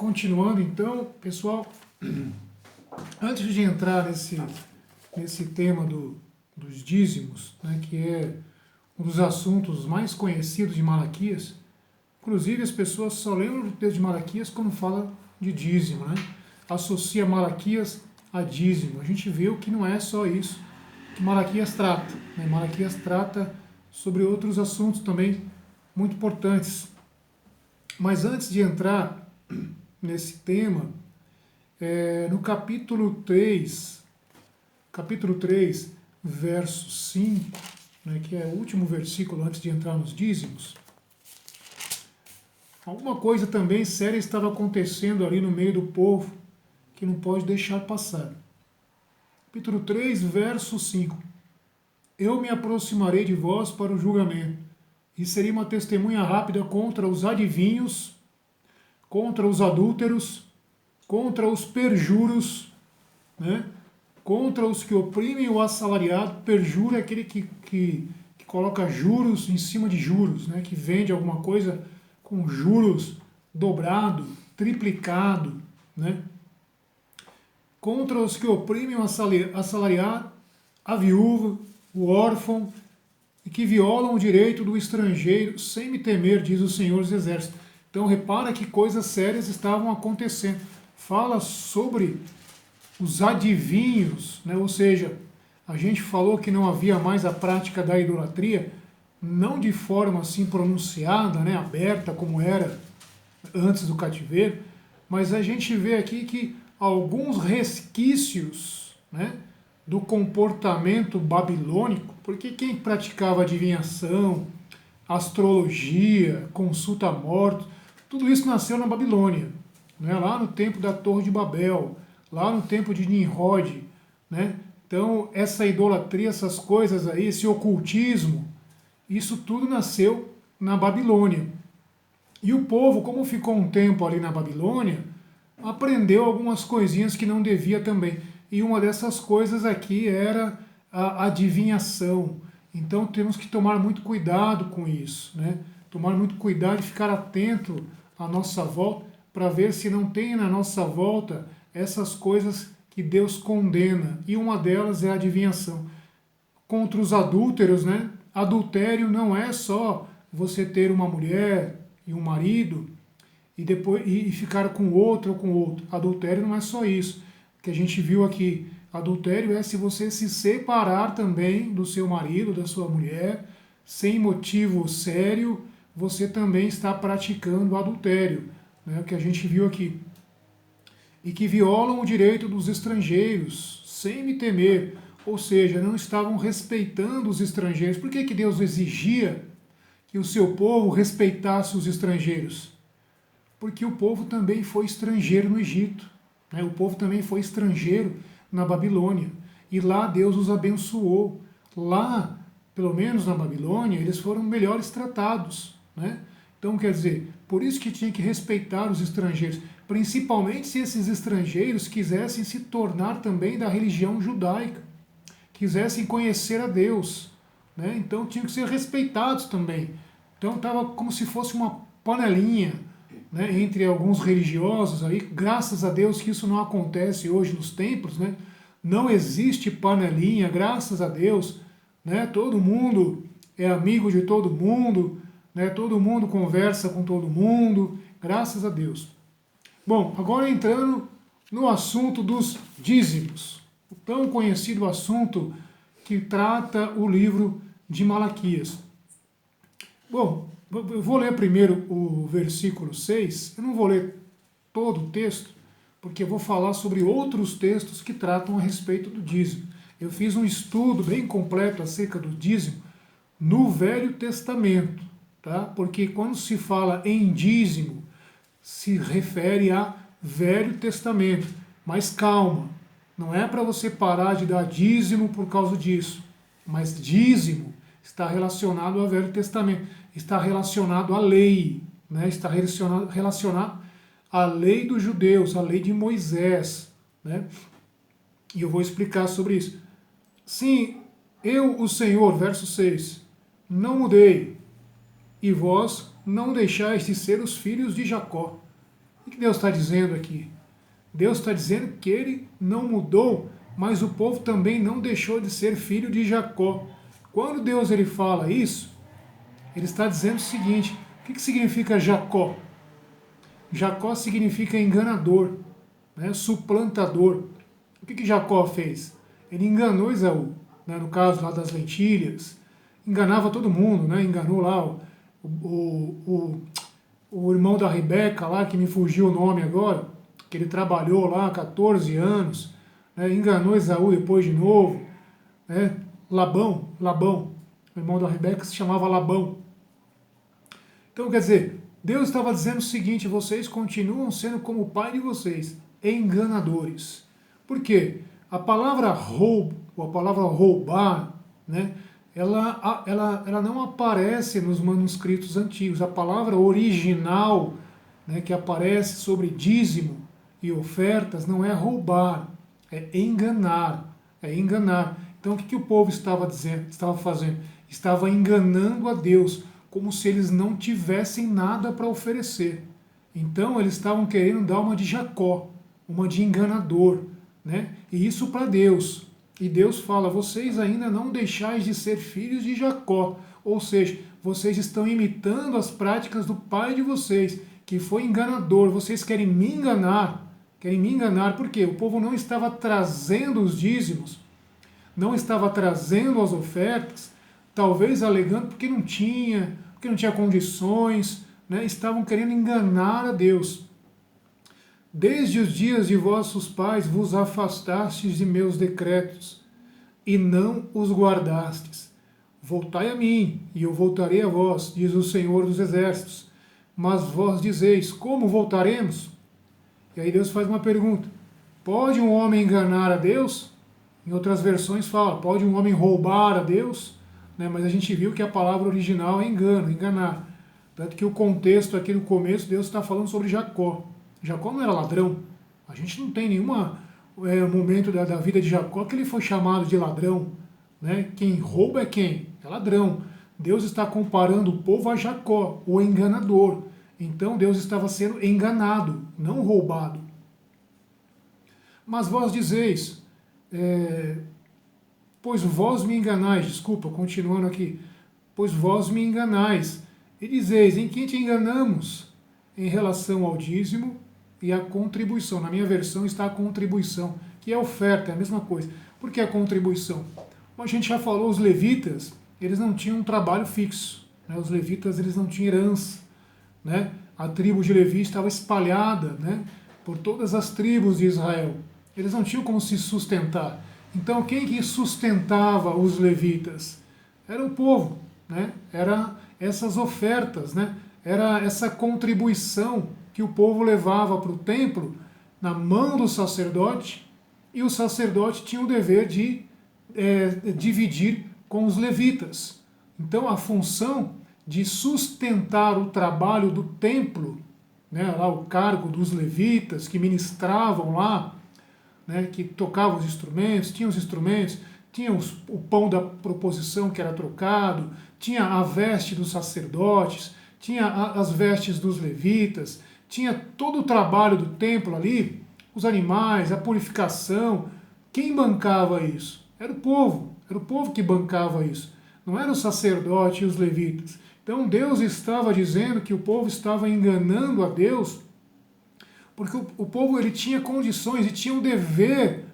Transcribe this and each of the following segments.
Continuando então, pessoal, antes de entrar nesse tema dos dízimos, né, que é um dos assuntos mais conhecidos de Malaquias, inclusive as pessoas só lembram do texto de Malaquias quando fala de dízimo, né? Associa Malaquias a dízimo. A gente viu que não é só isso que Malaquias trata, né? Malaquias trata sobre outros assuntos também muito importantes. Mas antes de entrar nesse tema, no capítulo 3, verso 5, né, que é o último versículo antes de entrar nos dízimos, alguma coisa também séria estava acontecendo ali no meio do povo que não pode deixar passar. Capítulo 3, verso 5. Eu me aproximarei de vós para o julgamento, e serei uma testemunha rápida contra os adivinhos, contra os adúlteros, contra os perjuros, né? Contra os que oprimem o assalariado. Perjuro é aquele que coloca juros em cima de juros, né? Que vende alguma coisa com juros dobrado, triplicado, né? Contra os que oprimem o assalariado, a viúva, o órfão, e que violam o direito do estrangeiro sem me temer, diz o Senhor dos Exércitos. Então repara que coisas sérias estavam acontecendo. Fala sobre os adivinhos, né? Ou seja, a gente falou que não havia mais a prática da idolatria, não de forma assim pronunciada, né, aberta como era antes do cativeiro, mas a gente vê aqui que alguns resquícios, né, do comportamento babilônico, porque quem praticava adivinhação, astrologia, consulta a mortos, tudo isso nasceu na Babilônia, né, lá no tempo da Torre de Babel, lá no tempo de Nimrod, né? Então essa idolatria, essas coisas aí, esse ocultismo, isso tudo nasceu na Babilônia. E o povo, como ficou um tempo ali na Babilônia, aprendeu algumas coisinhas que não devia também. E uma dessas coisas aqui era a adivinhação. Então temos que tomar muito cuidado com isso, né? Tomar muito cuidado e ficar atento à nossa volta para ver se não tem na nossa volta essas coisas que Deus condena. E uma delas é a adivinhação. Contra os adúlteros, né? Adultério não é só você ter uma mulher e um marido e depois e ficar com outro ou com outro. Adultério não é só isso. Que a gente viu aqui, adultério é se você se separar também do seu marido, da sua mulher, sem motivo sério, você também está praticando adultério, né? O que a gente viu aqui. E que violam o direito dos estrangeiros, sem me temer, ou seja, não estavam respeitando os estrangeiros. Por que Deus exigia que o seu povo respeitasse os estrangeiros? Porque o povo também foi estrangeiro no Egito, né? O povo também foi estrangeiro na Babilônia, e lá Deus os abençoou. Lá, pelo menos na Babilônia, eles foram melhores tratados, né? Então, quer dizer, por isso que tinha que respeitar os estrangeiros, principalmente se esses estrangeiros quisessem se tornar também da religião judaica, quisessem conhecer a Deus, né? Então tinham que ser respeitados também. Então estava como se fosse uma panelinha, né, entre alguns religiosos aí. Graças a Deus que isso não acontece hoje nos templos, né? Não existe panelinha, graças a Deus, né? Todo mundo é amigo de todo mundo, né? Todo mundo conversa com todo mundo, graças a Deus. Bom, agora entrando no assunto dos dízimos, o tão conhecido assunto que trata o livro de Malaquias. Bom, eu vou ler primeiro o versículo 6, eu não vou ler todo o texto, porque eu vou falar sobre outros textos que tratam a respeito do dízimo. Eu fiz um estudo bem completo acerca do dízimo no Velho Testamento, tá? Porque quando se fala em dízimo, se refere a Velho Testamento. Mas calma, não é para você parar de dar dízimo por causa disso. Mas dízimo está relacionado ao Velho Testamento, está relacionado à lei, né? Está relacionado à lei dos judeus, à lei de Moisés, né? E eu vou explicar sobre isso. Sim, eu, o Senhor, verso 6, não mudei, e vós não deixais de ser os filhos de Jacó. O que Deus está dizendo aqui? Deus está dizendo que ele não mudou, mas o povo também não deixou de ser filho de Jacó. Quando Deus ele fala isso, ele está dizendo o seguinte: o que significa Jacó? Jacó significa enganador, né, suplantador. O que Jacó fez? Ele enganou Esaú, né, no caso lá das lentilhas, enganava todo mundo, né, enganou lá o irmão da Rebeca lá, que me fugiu o nome agora, que ele trabalhou lá 14 anos, né, enganou Esaú depois de novo, né, Labão, o irmão da Rebeca se chamava Labão. Então, quer dizer, Deus estava dizendo o seguinte: vocês continuam sendo como o pai de vocês, enganadores. Por quê? A palavra roubo, ou a palavra roubar, né, ela não aparece nos manuscritos antigos. A palavra original, né, que aparece sobre dízimo e ofertas não é roubar, é enganar. É enganar. Então o que o povo estava dizendo, estava fazendo? Estava enganando a Deus, como se eles não tivessem nada para oferecer. Então eles estavam querendo dar uma de Jacó, uma de enganador, né? E isso para Deus. E Deus fala: vocês ainda não deixais de ser filhos de Jacó. Ou seja, vocês estão imitando as práticas do pai de vocês, que foi enganador. Vocês querem me enganar. Querem me enganar porque o povo não estava trazendo os dízimos, não estava trazendo as ofertas, talvez alegando porque não tinha condições, né? Estavam querendo enganar a Deus. Desde os dias de vossos pais vos afastastes de meus decretos, e não os guardastes. Voltai a mim, e eu voltarei a vós, diz o Senhor dos Exércitos. Mas vós dizeis: como voltaremos? E aí Deus faz uma pergunta: pode um homem enganar a Deus? Em outras versões fala: pode um homem roubar a Deus? Né? Mas a gente viu que a palavra original é engano, enganar. Tanto que o contexto aqui no começo, Deus está falando sobre Jacó. Jacó não era ladrão. A gente não tem nenhum momento da vida de Jacó que ele foi chamado de ladrão. Né? Quem rouba é quem? É ladrão. Deus está comparando o povo a Jacó, o enganador. Então Deus estava sendo enganado, não roubado. Mas vós dizeis, pois vós me enganais, desculpa, continuando aqui, pois vós me enganais, e dizeis: em quem te enganamos? Em relação ao dízimo e à contribuição. Na minha versão está a contribuição, que é oferta, é a mesma coisa. Por que a contribuição? Como a gente já falou, os levitas, eles não tinham um trabalho fixo. Né? Os levitas, eles não tinham herança. Né? A tribo de Levi estava espalhada, né, por todas as tribos de Israel. Eles não tinham como se sustentar. Então quem que sustentava os levitas? Era o povo, né? Era essas ofertas, né? Era essa contribuição que o povo levava para o templo na mão do sacerdote, e o sacerdote tinha o dever de dividir com os levitas. Então a função de sustentar o trabalho do templo, né, lá o cargo dos levitas que ministravam lá, né, que tocavam os instrumentos, tinha o pão da proposição que era trocado, tinha a veste dos sacerdotes, tinha as vestes dos levitas, tinha todo o trabalho do templo ali, os animais, a purificação. Quem bancava isso? Era o povo que bancava isso, não era o sacerdote e os levitas. Então Deus estava dizendo que o povo estava enganando a Deus, porque o povo ele tinha condições e tinha um dever.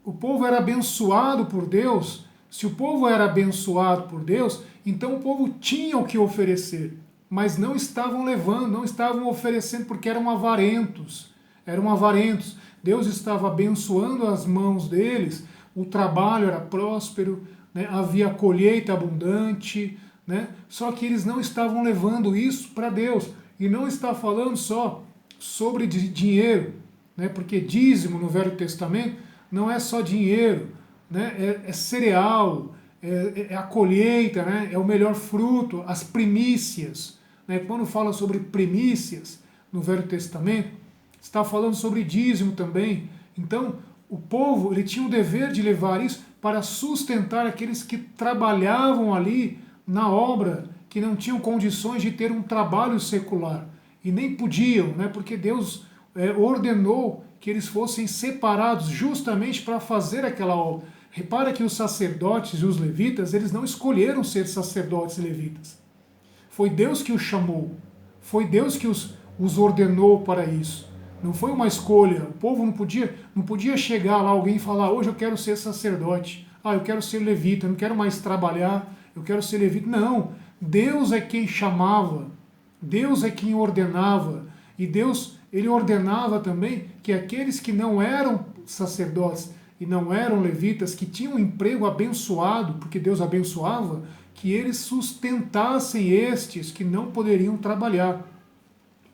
O povo era abençoado por Deus. Se o povo era abençoado por Deus, então o povo tinha o que oferecer, mas não estavam levando, não estavam oferecendo porque eram avarentos. Eram avarentos. Deus estava abençoando as mãos deles, o trabalho era próspero, né? Havia colheita abundante, né? Só que eles não estavam levando isso para Deus. E não está falando só sobre dinheiro, né? Porque dízimo no Velho Testamento não é só dinheiro, né? É cereal, é a colheita, né? É o melhor fruto, as primícias. Né? Quando fala sobre primícias no Velho Testamento, está falando sobre dízimo também. Então, o povo ele tinha o dever de levar isso para sustentar aqueles que trabalhavam ali na obra, que não tinham condições de ter um trabalho secular. E nem podiam, né? Porque Deus ordenou que eles fossem separados justamente para fazer aquela obra. Repara que os sacerdotes e os levitas, eles não escolheram ser sacerdotes e levitas. Foi Deus que os chamou. Foi Deus que os ordenou para isso. Não foi uma escolha. O povo não podia chegar lá alguém e falar: hoje eu quero ser sacerdote. Eu quero ser levita, não quero mais trabalhar, eu quero ser levita. Não. Deus é quem chamava. Deus é quem ordenava. E Deus, ele ordenava também que aqueles que não eram sacerdotes e não eram levitas, que tinham um emprego abençoado, porque Deus abençoava, que eles sustentassem estes que não poderiam trabalhar,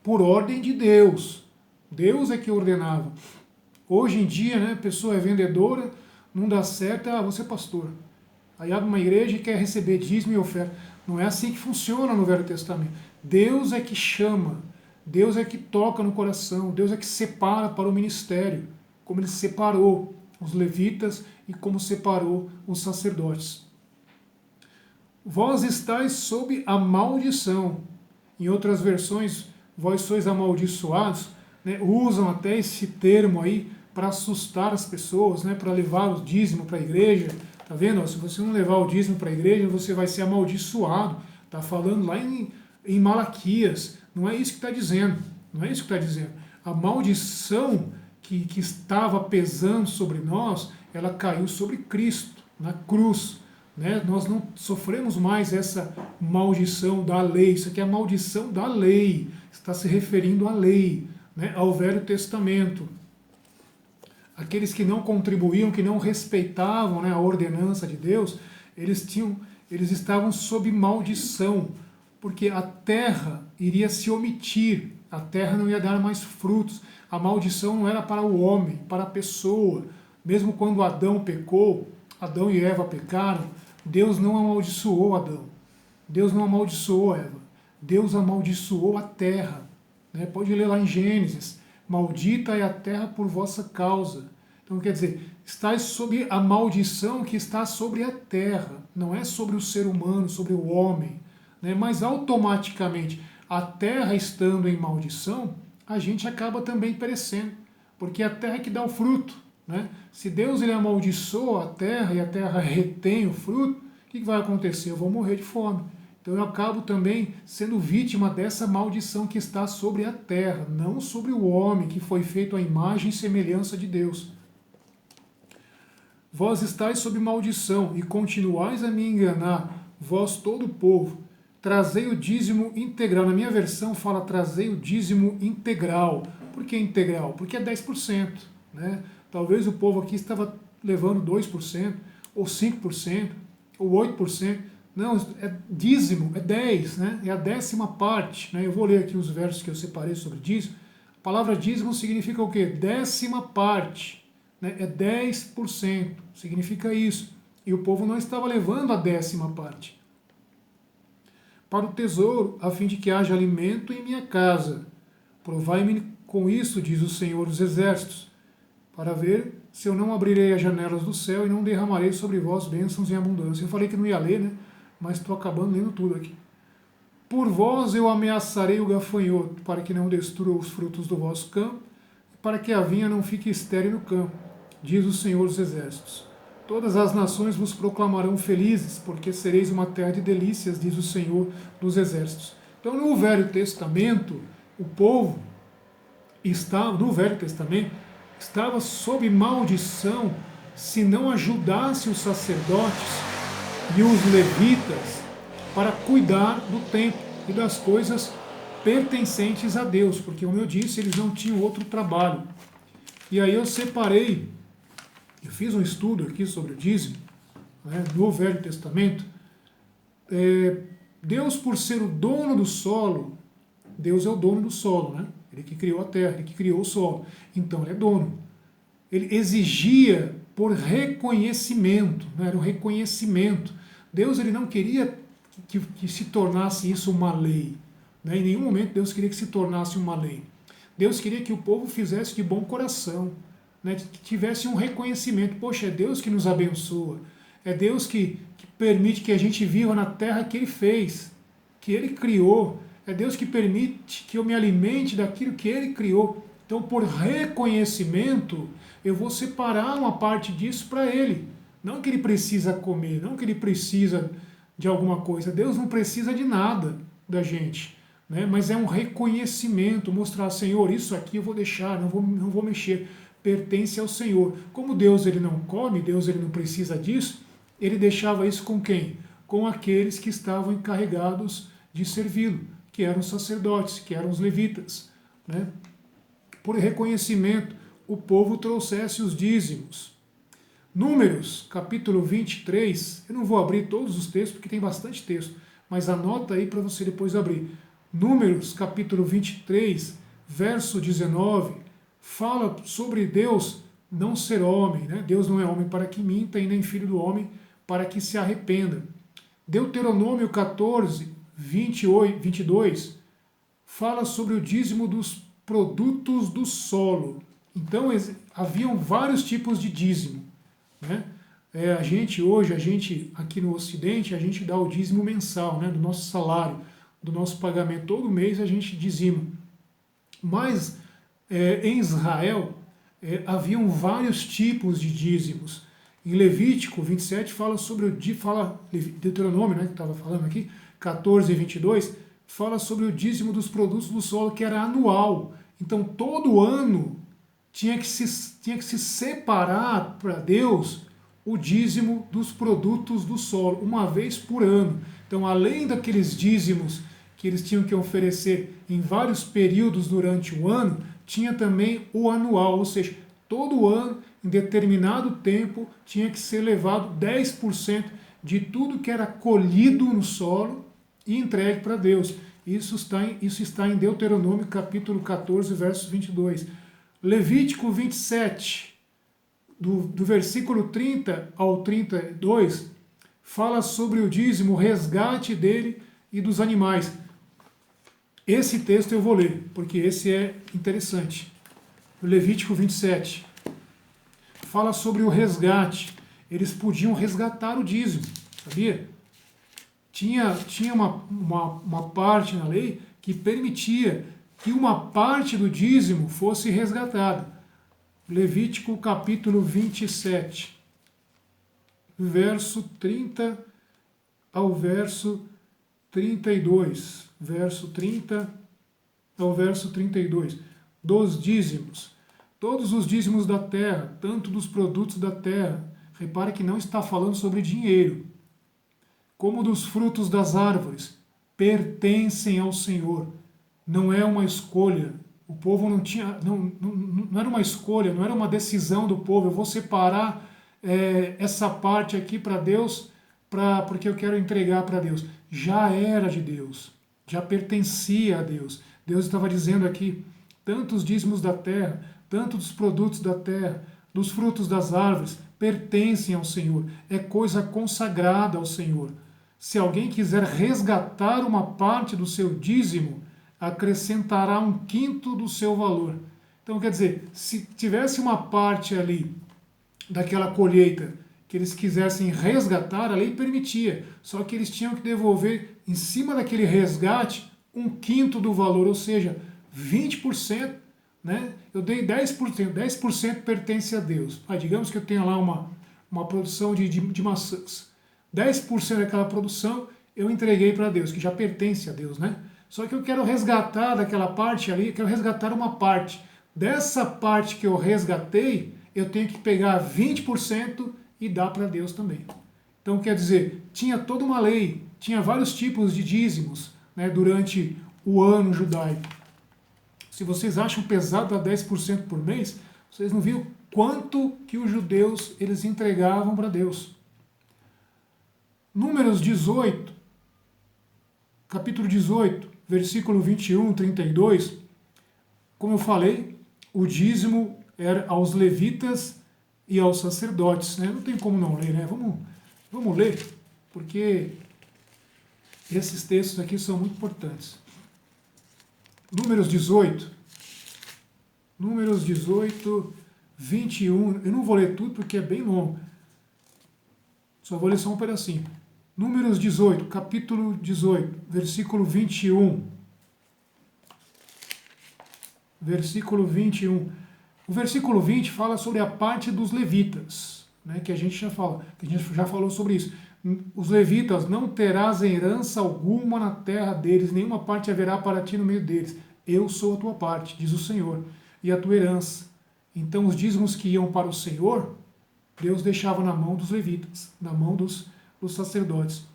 por ordem de Deus. Deus é que ordenava. Hoje em dia, né, a pessoa é vendedora, não dá certo, você é pastor. Aí abre uma igreja e quer receber dízimo e oferta. Não é assim que funciona no Velho Testamento. Deus é que chama, Deus é que toca no coração, Deus é que separa para o ministério, como ele separou os levitas e como separou os sacerdotes. Vós estáis sob a maldição. Em outras versões, vós sois amaldiçoados, né? Usam até esse termo aí para assustar as pessoas, né? Para levar o dízimo para a igreja. Tá vendo? Se você não levar o dízimo para a igreja, você vai ser amaldiçoado. Tá falando lá em Malaquias. Não é isso que está dizendo. Não é isso que está dizendo. A maldição que estava pesando sobre nós, ela caiu sobre Cristo, na cruz. Né? Nós não sofremos mais essa maldição da lei. Isso aqui é a maldição da lei. Está se referindo à lei, né? Ao Velho Testamento. Aqueles que não contribuíam, que não respeitavam, né, a ordenança de Deus, eles estavam sob maldição, porque a terra iria se omitir, a terra não ia dar mais frutos. A maldição não era para o homem, para a pessoa. Mesmo quando Adão pecou, Adão e Eva pecaram, Deus não amaldiçoou Adão. Deus não amaldiçoou Eva. Deus amaldiçoou a terra. Né? Pode ler lá em Gênesis. Maldita é a terra por vossa causa. Então quer dizer, estáis sob a maldição que está sobre a terra. Não é sobre o ser humano, sobre o homem. Né? Mas automaticamente, a terra estando em maldição, a gente acaba também perecendo, porque é a terra que dá o fruto. Né? Se Deus ele amaldiçoa a terra e a terra retém o fruto, o que vai acontecer? Eu vou morrer de fome. Então eu acabo também sendo vítima dessa maldição que está sobre a terra, não sobre o homem que foi feito à imagem e semelhança de Deus. Vós estáis sob maldição e continuais a me enganar, vós todo o povo. Trazei o dízimo integral. Na minha versão fala trazei o dízimo integral. Por que integral? Porque é 10%. Né? Talvez o povo aqui estava levando 2%, ou 5%, ou 8%. Não, é dízimo, é 10%, né? É a 10ª parte. Né? Eu vou ler aqui os versos que eu separei sobre dízimo. A palavra dízimo significa o quê? 10ª parte. Né? É 10%. Significa isso. E o povo não estava levando a 10ª parte. Para o tesouro, a fim de que haja alimento em minha casa. Provai-me com isso, diz o Senhor dos Exércitos, para ver se eu não abrirei as janelas do céu e não derramarei sobre vós bênçãos em abundância. Eu falei que não ia ler, né? Mas estou acabando lendo tudo aqui. Por vós eu ameaçarei o gafanhoto, para que não destrua os frutos do vosso campo, e para que a vinha não fique estéril no campo, diz o Senhor dos Exércitos. Todas as nações vos proclamarão felizes, porque sereis uma terra de delícias, diz o Senhor dos Exércitos. Então, no Velho Testamento, o povo estava, no Velho Testamento, estava sob maldição se não ajudasse os sacerdotes e os levitas para cuidar do templo e das coisas pertencentes a Deus, porque, como eu disse, eles não tinham outro trabalho. E aí eu separei, eu fiz um estudo aqui sobre o dízimo, né, no Velho Testamento. Deus, por ser o dono do solo, Deus é o dono do solo, né? Ele que criou a terra, ele que criou o solo. Então ele é dono. Ele exigia por reconhecimento, né? Era um reconhecimento. Deus ele não queria que se tornasse isso uma lei. Né? Em nenhum momento Deus queria que se tornasse uma lei. Deus queria que o povo fizesse de bom coração. Né, que tivesse um reconhecimento. Poxa, é Deus que nos abençoa. É Deus que permite que a gente viva na terra que Ele fez, que Ele criou. É Deus que permite que eu me alimente daquilo que Ele criou. Então, Então, por reconhecimento, eu vou separar uma parte disso para ele. Não que ele precisa comer, não que ele precisa de alguma coisa. Deus não precisa de nada da gente, né? Mas é um reconhecimento, mostrar, Senhor, isso aqui eu vou deixar, não vou mexer, pertence ao Senhor. Como Deus ele não come, Deus ele não precisa disso, ele deixava isso com quem? Com aqueles que estavam encarregados de servi-lo, que eram os sacerdotes, que eram os levitas, né? Por reconhecimento, o povo trouxesse os dízimos. Números, capítulo 23, eu não vou abrir todos os textos, porque tem bastante texto, mas anota aí para você depois abrir. Números, capítulo 23, verso 19, fala sobre Deus não ser homem, né? Deus não é homem para que minta, e nem filho do homem para que se arrependa. Deuteronômio 14, 28, 22, fala sobre o dízimo dos produtos do solo. Então, haviam vários tipos de dízimo, né? A gente aqui no Ocidente, a gente dá o dízimo mensal, né, do nosso salário, do nosso pagamento. Todo mês a gente dizima. Mas em Israel haviam vários tipos de dízimos. Em Levítico 27 fala sobre Deuteronômio, né, que estava falando aqui, 14 e 22, fala sobre o dízimo dos produtos do solo, que era anual. Então, todo ano tinha que se separar para Deus o dízimo dos produtos do solo, uma vez por ano. Então, além daqueles dízimos que eles tinham que oferecer em vários períodos durante o ano, tinha também o anual, ou seja, todo ano, em determinado tempo, tinha que ser levado 10% de tudo que era colhido no solo e entregue para Deus. Isso está em Deuteronômio capítulo 14, versos 22. Levítico 27, do versículo 30 ao 32, fala sobre o dízimo, o resgate dele e dos animais. Esse texto eu vou ler, porque esse é interessante. O Levítico 27 fala sobre o resgate. Eles podiam resgatar o dízimo, sabia? Tinha uma parte na lei que permitia que uma parte do dízimo fosse resgatada. Levítico capítulo 27, verso 30 ao verso 32. Verso 30 ao verso 32. Dos dízimos. Todos os dízimos da terra, tanto dos produtos da terra. Repare que não está falando sobre dinheiro. Como dos frutos das árvores, pertencem ao Senhor. Não é uma escolha. O povo não era uma escolha, não era uma decisão do povo. Eu vou separar essa parte aqui para Deus, porque eu quero entregar para Deus. Já era de Deus, já pertencia a Deus. Deus estava dizendo aqui, tanto os dízimos da terra, tanto dos produtos da terra, dos frutos das árvores, pertencem ao Senhor. É coisa consagrada ao Senhor. Se alguém quiser resgatar uma parte do seu dízimo, acrescentará 1/5 do seu valor. Então, quer dizer, se tivesse uma parte ali daquela colheita que eles quisessem resgatar, a lei permitia. Só que eles tinham que devolver, em cima daquele resgate, 1/5 do valor, ou seja, 20%. Né? Eu dei 10%, 10% pertence a Deus. Digamos que eu tenha lá uma produção de maçãs. 10% daquela produção eu entreguei para Deus, que já pertence a Deus, né? Só que eu quero resgatar daquela parte ali, eu quero resgatar uma parte. Dessa parte que eu resgatei, eu tenho que pegar 20% e dar para Deus também. Então, quer dizer, tinha toda uma lei, tinha vários tipos de dízimos, né, durante o ano judaico. Se vocês acham pesado dar 10% por mês, vocês não viram quanto que os judeus eles entregavam para Deus. Números 18, capítulo 18, versículo 21, 32, como eu falei, o dízimo era aos levitas e aos sacerdotes, né? Não tem como não ler, né? Vamos ler, porque esses textos aqui são muito importantes. Números 18, 21, eu não vou ler tudo porque é bem longo, só vou ler só um pedacinho. Números 18, capítulo 18, versículo 21. versículo 21. O versículo 20 fala sobre a parte dos levitas, né, que a gente já falou sobre isso. Os levitas: não terás herança alguma na terra deles, nenhuma parte haverá para ti no meio deles. Eu sou a tua parte, diz o Senhor, e a tua herança. Então os dízimos que iam para o Senhor, Deus deixava na mão dos levitas, na mão dos sacerdotes.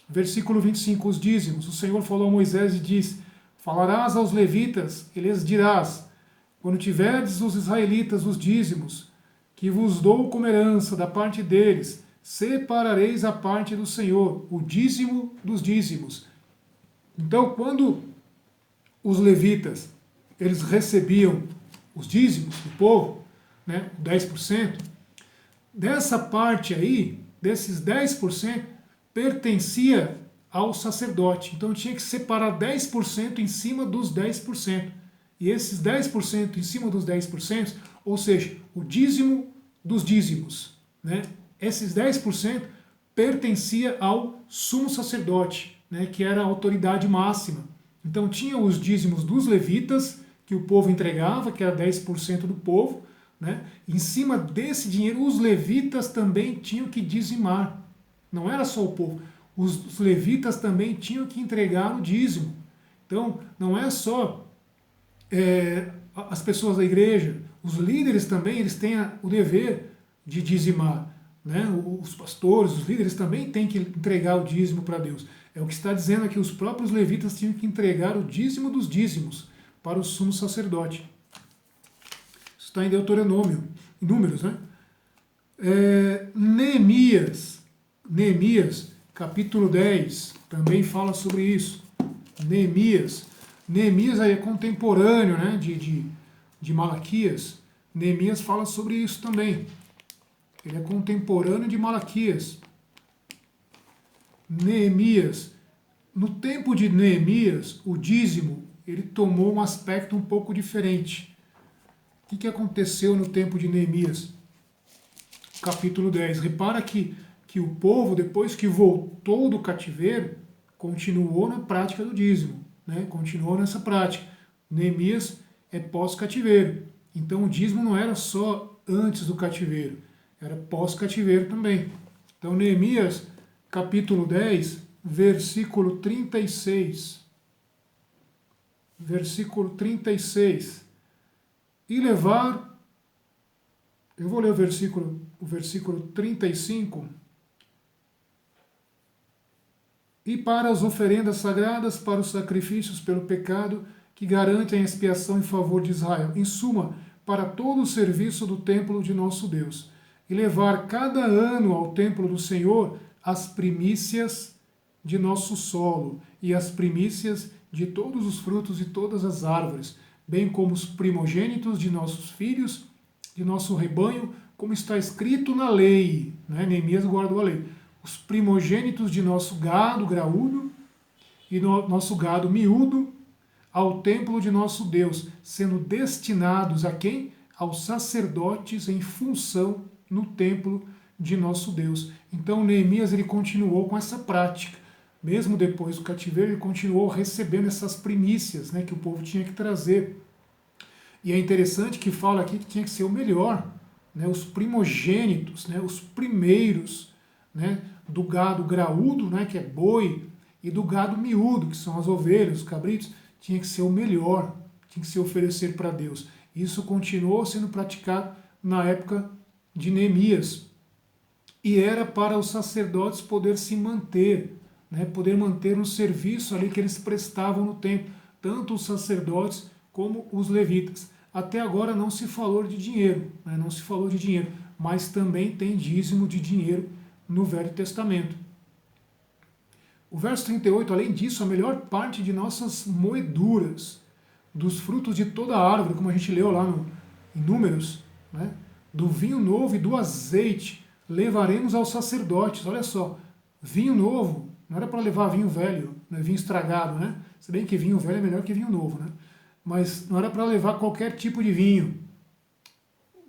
Versículo 25, os dízimos. O Senhor falou a Moisés e disse: falarás aos levitas e lhes dirás: quando tiverdes os israelitas os dízimos, que vos dou como herança da parte deles, separareis a parte do Senhor, o dízimo dos dízimos. Então, quando os levitas eles recebiam os dízimos do povo, né, 10%, dessa parte aí, desses 10%, pertencia ao sacerdote. Então tinha que separar 10% em cima dos 10%. E esses 10% em cima dos 10%, ou seja, o dízimo dos dízimos, né? Esses 10% pertencia ao sumo sacerdote, né, que era a autoridade máxima. Então tinha os dízimos dos levitas, que o povo entregava, que era 10% do povo, né? Em cima desse dinheiro, os levitas também tinham que dizimar. Não era só o povo. Os levitas também tinham que entregar o dízimo. Então, não é só as pessoas da igreja, os líderes também, eles têm o dever de dizimar. Né? Os pastores, os líderes também têm que entregar o dízimo para Deus. É o que está dizendo aqui: os próprios levitas tinham que entregar o dízimo dos dízimos para o sumo sacerdote. Isso está em Deuteronômio, em Números, né? Neemias, capítulo 10, também fala sobre isso. Neemias aí é contemporâneo, né, de Malaquias. Neemias fala sobre isso também. Ele é contemporâneo de Malaquias. Neemias. No tempo de Neemias, o dízimo, ele tomou um aspecto um pouco diferente. O que aconteceu no tempo de Neemias? Capítulo 10. Repara que o povo, depois que voltou do cativeiro, continuou na prática do dízimo, né? Continuou nessa prática. Neemias é pós-cativeiro. Então o dízimo não era só antes do cativeiro, era pós-cativeiro também. Então Neemias, capítulo 10, versículo 36. Versículo 36. E levar... Eu vou ler o versículo 35. E para as oferendas sagradas, para os sacrifícios pelo pecado, que garantem a expiação em favor de Israel. Em suma, para todo o serviço do templo de nosso Deus. E levar cada ano ao templo do Senhor as primícias de nosso solo, e as primícias de todos os frutos de todas as árvores, bem como os primogênitos de nossos filhos, de nosso rebanho, como está escrito na lei. Né? Neemias guardou a lei. Os primogênitos de nosso gado graúdo e nosso gado miúdo ao templo de nosso Deus, sendo destinados a quem? Aos sacerdotes em função no templo de nosso Deus. Então Neemias ele continuou com essa prática. Mesmo depois do cativeiro, ele continuou recebendo essas primícias, né, que o povo tinha que trazer. E é interessante que fala aqui que tinha que ser o melhor, né, os primogênitos, né, os primeiros, né, do gado graúdo, né, que é boi, e do gado miúdo, que são as ovelhas, os cabritos, tinha que ser o melhor, tinha que se oferecer para Deus. Isso continuou sendo praticado na época de Neemias. E era para os sacerdotes poder se manter, né, poder manter um serviço ali que eles prestavam no templo, tanto os sacerdotes como os levitas. Até agora não se falou de dinheiro, né, não se falou de dinheiro, mas também tem dízimo de dinheiro no Velho Testamento. O verso 38, além disso, a melhor parte de nossas moeduras, dos frutos de toda a árvore, como a gente leu lá em Números, né, do vinho novo e do azeite, levaremos aos sacerdotes. Olha só, vinho novo, não era para levar vinho velho, né, vinho estragado, né? Se bem que vinho velho é melhor que vinho novo, né? Mas não era para levar qualquer tipo de vinho.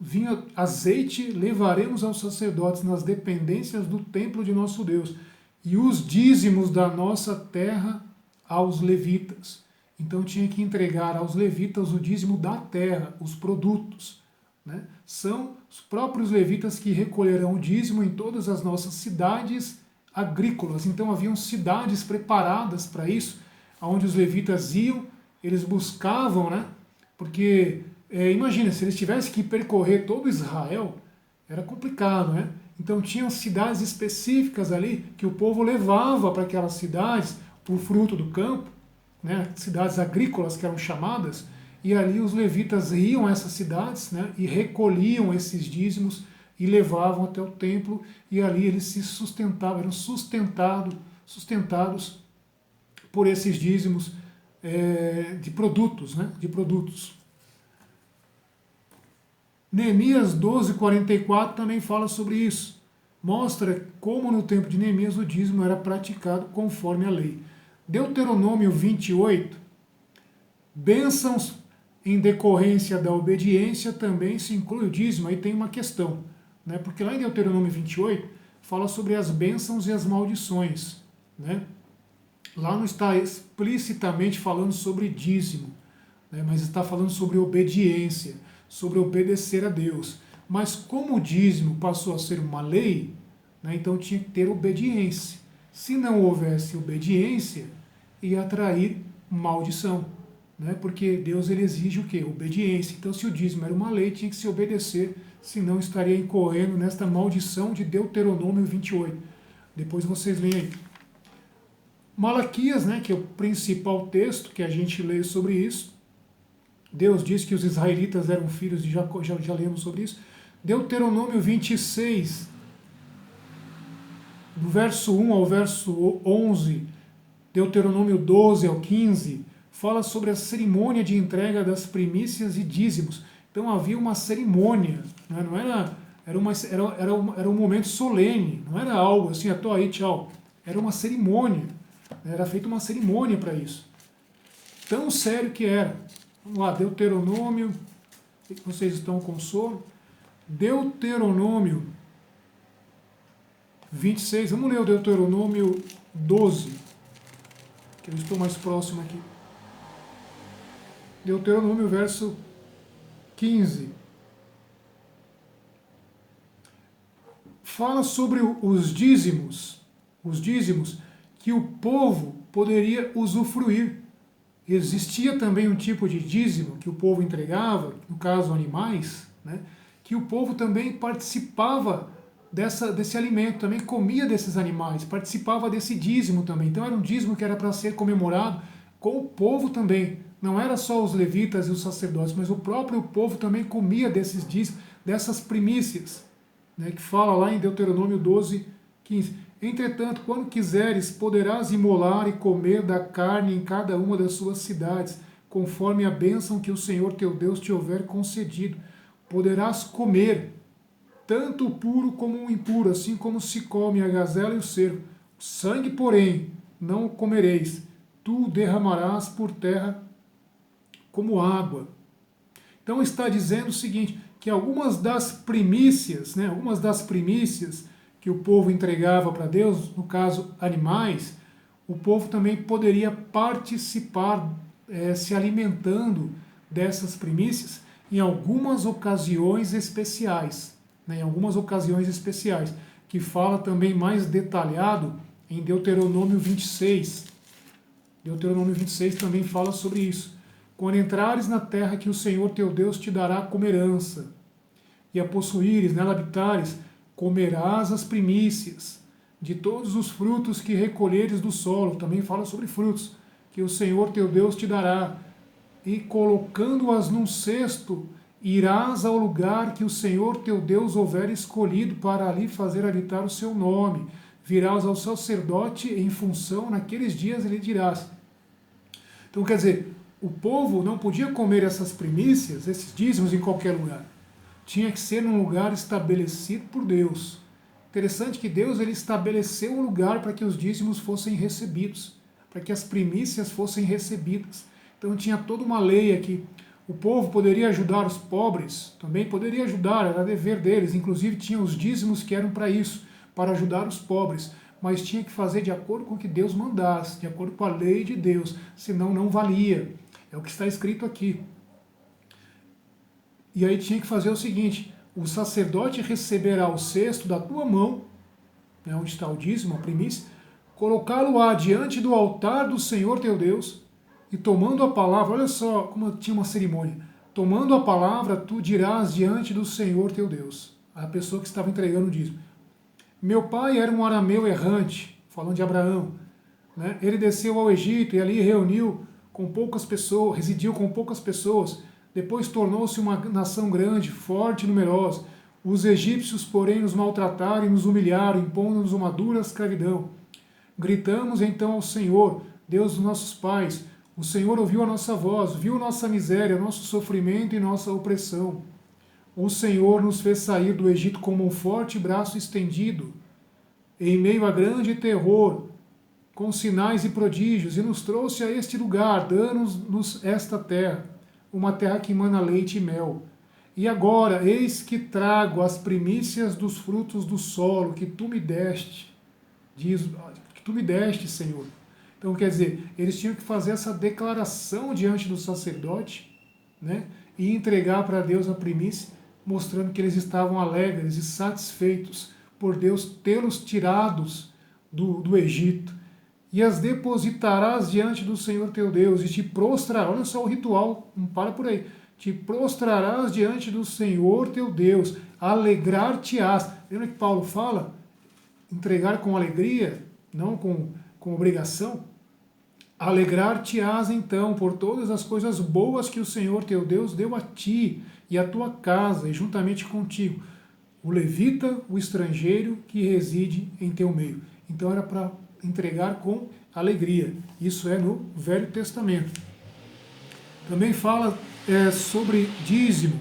Vinho, azeite, levaremos aos sacerdotes nas dependências do templo de nosso Deus, e os dízimos da nossa terra aos levitas. então tinha que entregar aos levitas o dízimo da terra, os produtos. Né? São os próprios levitas que recolherão o dízimo em todas as nossas cidades agrícolas. Então haviam cidades preparadas para isso, onde os levitas iam, eles buscavam, né? Porque imagina, se eles tivessem que percorrer todo Israel, era complicado, né? Então tinham cidades específicas ali que o povo levava para aquelas cidades o fruto do campo, né? Cidades agrícolas que eram chamadas, e ali os levitas iam a essas cidades, né? E recolhiam esses dízimos e levavam até o templo, e ali eles se sustentavam, eram sustentados por esses dízimos de produtos, né? De produtos. Neemias 12:44 também fala sobre isso. Mostra como no tempo de Neemias o dízimo era praticado conforme a lei. Deuteronômio 28, bênçãos em decorrência da obediência também se inclui o dízimo. Aí tem uma questão, né? Porque lá em Deuteronômio 28 fala sobre as bênçãos e as maldições, né? Lá não está explicitamente falando sobre dízimo, né? Mas está falando sobre obediência, sobre obedecer a Deus. Mas como o dízimo passou a ser uma lei, né? Então tinha que ter obediência. Se não houvesse obediência, ia atrair maldição, né? Porque Deus ele exige o quê? Obediência. Então se o dízimo era uma lei, tinha que se obedecer, senão estaria incorrendo nesta maldição de Deuteronômio 28. Depois vocês leem aí. Malaquias, né, que é o principal texto que a gente lê sobre isso. Deus diz que os israelitas eram filhos de Jacó, já lemos sobre isso. Deuteronômio 26, do verso 1 ao verso 11, Deuteronômio 12 ao 15, fala sobre a cerimônia de entrega das primícias e dízimos. Então havia uma cerimônia, né? Não era um momento solene, não era algo assim, tô aí, tchau. Era uma cerimônia, era feita uma cerimônia para isso. Tão sério que era. Vamos lá, Deuteronômio, sei que vocês estão com sono. Deuteronômio 26, vamos ler o Deuteronômio 12, que eu estou mais próximo aqui. Deuteronômio, verso 15. Fala sobre os dízimos que o povo poderia usufruir. Existia também um tipo de dízimo que o povo entregava, no caso animais, né, que o povo também participava desse alimento, também comia desses animais, participava desse dízimo também. Então era um dízimo que era para ser comemorado com o povo também. Não era só os levitas e os sacerdotes, mas o próprio povo também comia desses dízimos, dessas primícias, né, que fala lá em Deuteronômio 12, 15. Entretanto, quando quiseres, poderás imolar e comer da carne em cada uma das suas cidades, conforme a bênção que o Senhor teu Deus te houver concedido. Poderás comer, tanto o puro como o impuro, assim como se come a gazela e o cervo. O sangue, porém, não o comereis. Tu o derramarás por terra como água. Então está dizendo o seguinte, que algumas das primícias, que o povo entregava para Deus, no caso animais, o povo também poderia participar, se alimentando dessas primícias em algumas ocasiões especiais, né, que fala também mais detalhado em Deuteronômio 26. Deuteronômio 26 também fala sobre isso. Quando entrares na terra que o Senhor teu Deus te dará como herança, e a possuíres, nela habitares, comerás as primícias de todos os frutos que recolheres do solo. Também fala sobre frutos, que o Senhor teu Deus te dará. E colocando-as num cesto, irás ao lugar que o Senhor teu Deus houver escolhido para ali fazer habitar o seu nome. Virás ao sacerdote em função, naqueles dias ele dirás. Então quer dizer, o povo não podia comer essas primícias, esses dízimos em qualquer lugar. Tinha que ser num lugar estabelecido por Deus. Interessante que Deus ele estabeleceu um lugar para que os dízimos fossem recebidos, para que as primícias fossem recebidas. Então tinha toda uma lei aqui. O povo poderia ajudar os pobres, também poderia ajudar, era dever deles. Inclusive tinha os dízimos que eram para isso, para ajudar os pobres. mas tinha que fazer de acordo com o que Deus mandasse, de acordo com a lei de Deus, senão não valia. É o que está escrito aqui. E aí tinha que fazer o seguinte: o sacerdote receberá o cesto da tua mão, né, onde está o dízimo, a primícia, colocá-lo-á diante do altar do Senhor teu Deus, e tomando a palavra, olha só como tinha uma cerimônia, tomando a palavra, tu dirás diante do Senhor teu Deus, a pessoa que estava entregando o dízimo: meu pai era um arameu errante, falando de Abraão, né? Ele desceu ao Egito e ali reuniu com poucas pessoas, residiu com poucas pessoas, depois tornou-se uma nação grande, forte e numerosa. Os egípcios, porém, nos maltrataram e nos humilharam, impondo-nos uma dura escravidão. Gritamos então ao Senhor, Deus dos nossos pais. O Senhor ouviu a nossa voz, viu nossa miséria, nosso sofrimento e nossa opressão. O Senhor nos fez sair do Egito como um forte braço estendido, em meio a grande terror, com sinais e prodígios, e nos trouxe a este lugar, dando-nos esta terra, uma terra que emana leite e mel. E agora, eis que trago as primícias dos frutos do solo que tu me deste, que tu me deste, Senhor. Então, quer dizer, eles tinham que fazer essa declaração diante do sacerdote, né, e entregar para Deus a primícia, mostrando que eles estavam alegres e satisfeitos por Deus tê-los tirados do Egito. E as depositarás diante do Senhor teu Deus, e te prostrarás, olha só o ritual, não para por aí, te prostrarás diante do Senhor teu Deus, alegrar-te-ás. Lembra que Paulo fala? Entregar com alegria, não com obrigação. Alegrar-te-ás então por todas as coisas boas que o Senhor teu Deus deu a ti e a tua casa, e juntamente contigo, o levita, o estrangeiro que reside em teu meio. Então era para entregar com alegria. Isso é no Velho Testamento. Também fala sobre dízimo.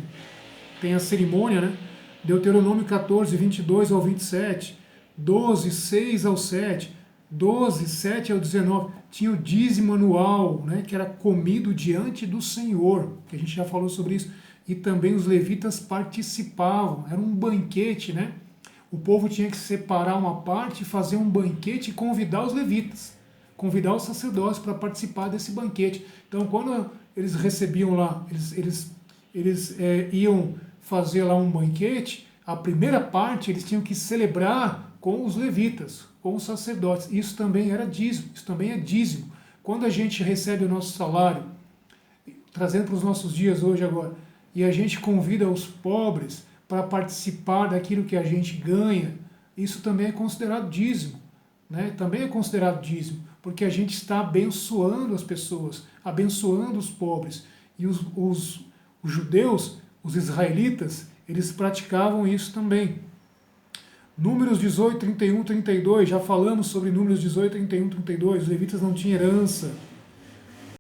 Tem a cerimônia, né? Deuteronômio 14, 22 ao 27, 12, 6 ao 7, 12, 7 ao 19. Tinha o dízimo anual, né, que era comido diante do Senhor, que a gente já falou sobre isso. E também os levitas participavam, era um banquete, né? O povo tinha que separar uma parte, fazer um banquete e convidar os levitas, convidar os sacerdotes para participar desse banquete. Então, quando eles recebiam lá, eles iam fazer lá um banquete, a primeira parte eles tinham que celebrar com os levitas, com os sacerdotes. Isso também era dízimo, isso também é dízimo. Quando a gente recebe o nosso salário, trazendo para os nossos dias hoje agora, e a gente convida os pobres para participar daquilo que a gente ganha, isso também é considerado dízimo, né? Também é considerado dízimo, porque a gente está abençoando as pessoas, abençoando os pobres. E os judeus, os israelitas, eles praticavam isso também. Números 18, 31, 32, já falamos sobre Números 18, 31, 32, os levitas não tinham herança,